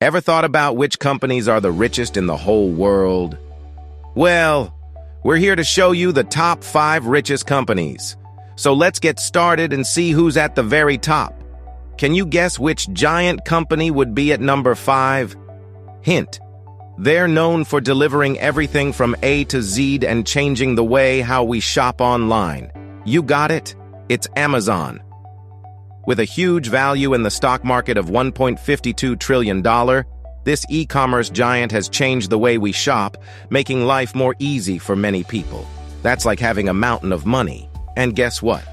Ever thought about which companies are the richest in the whole world? Well, we're here to show you the top 5 richest companies. So let's get started and see who's at the very top. Can you guess which giant company would be at number 5? Hint: they're known for delivering everything from A to Z and changing the way how we shop online. You got it? It's Amazon. With a huge value in the stock market of $1.52 trillion, this e-commerce giant has changed the way we shop, making life more easy for many people. That's like having a mountain of money. And guess what?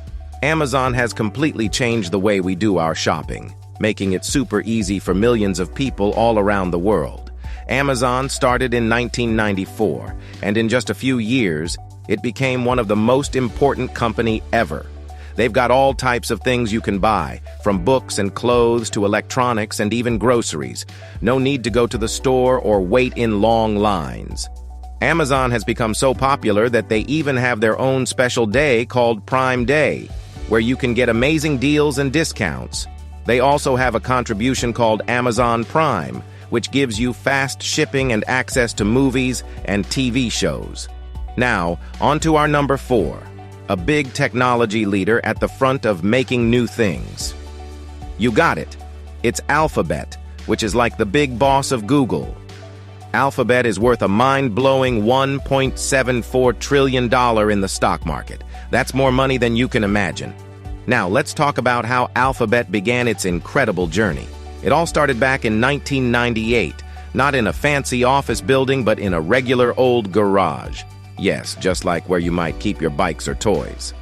Amazon has completely changed the way we do our shopping, making it super easy for millions of people all around the world. Amazon started in 1994, and in just a few years, it became one of the most important companies ever. They've got all types of things you can buy, from books and clothes to electronics and even groceries. No need to go to the store or wait in long lines. Amazon has become so popular that they even have their own special day called Prime Day, where you can get amazing deals and discounts. They also have a contribution called Amazon Prime, which gives you fast shipping and access to movies and TV shows. Now, on to our number 4. A big technology leader at the front of making new things. You got it. It's Alphabet, which is like the big boss of Google. Alphabet is worth a mind-blowing $1.74 trillion in the stock market. That's more money than you can imagine. Now, let's talk about how Alphabet began its incredible journey. It all started back in 1998, not in a fancy office building, but in a regular old garage. Yes, just like where you might keep your bikes or toys.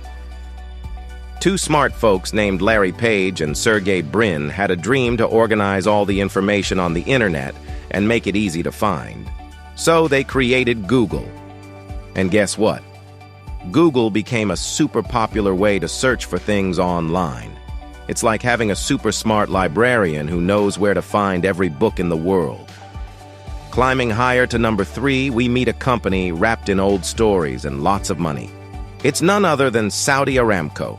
2 smart folks named Larry Page and Sergey Brin had a dream to organize all the information on the internet and make it easy to find. So they created Google. And guess what? Google became a super popular way to search for things online. It's like having a super smart librarian who knows where to find every book in the world. Climbing higher to number 3, we meet a company wrapped in old stories and lots of money. It's none other than Saudi Aramco.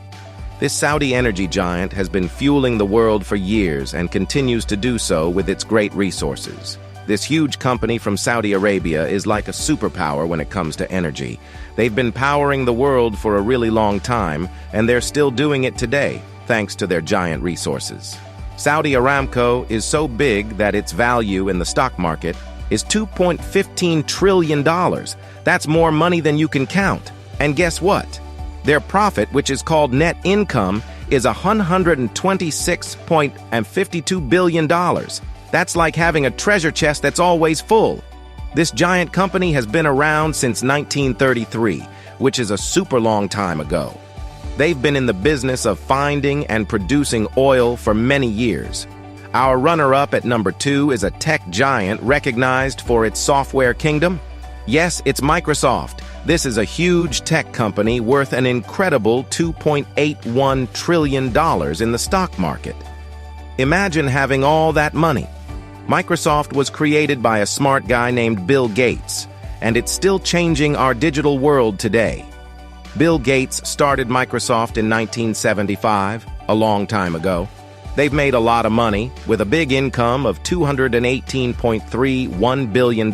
This Saudi energy giant has been fueling the world for years and continues to do so with its great resources. This huge company from Saudi Arabia is like a superpower when it comes to energy. They've been powering the world for a really long time, and they're still doing it today, thanks to their giant resources. Saudi Aramco is so big that its value in the stock market is $2.15 trillion. That's more money than you can count. And guess what? Their profit, which is called net income, is $126.52 billion. That's like having a treasure chest that's always full. This giant company has been around since 1933, which is a super long time ago. They've been in the business of finding and producing oil for many years. Our runner-up at number 2 is a tech giant recognized for its software kingdom. Yes, it's Microsoft. This is a huge tech company worth an incredible $2.81 trillion in the stock market. Imagine having all that money. Microsoft was created by a smart guy named Bill Gates, and it's still changing our digital world today. Bill Gates started Microsoft in 1975, a long time ago. They've made a lot of money, with a big income of $218.31 billion.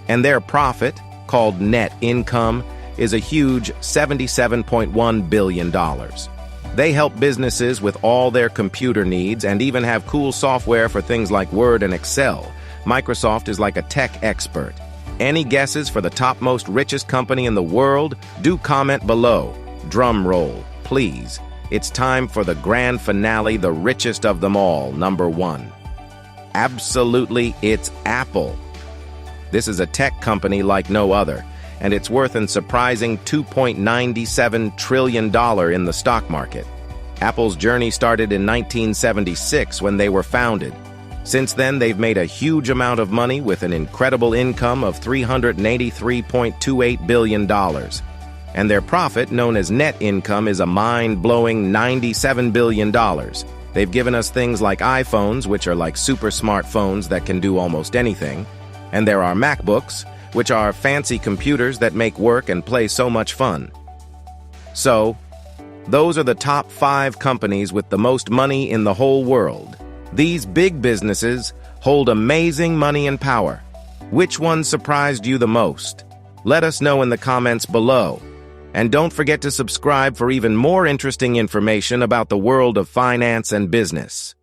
And their profit, called net income, is a huge $77.1 billion. They help businesses with all their computer needs and even have cool software for things like Word and Excel. Microsoft is like a tech expert. Any guesses for the topmost richest company in the world? Do comment below. Drum roll, please. It's time for the grand finale, the richest of them all, number 1. Absolutely, it's Apple. This is a tech company like no other, and it's worth a surprising $2.97 trillion in the stock market. Apple's journey started in 1976 when they were founded. Since then, they've made a huge amount of money with an incredible income of $383.28 billion. And their profit, known as net income, is a mind-blowing $97 billion. They've given us things like iPhones, which are like super smartphones that can do almost anything. And there are MacBooks, which are fancy computers that make work and play so much fun. So, those are the top 5 companies with the most money in the whole world. These big businesses hold amazing money and power. Which one surprised you the most? Let us know in the comments below. And don't forget to subscribe for even more interesting information about the world of finance and business.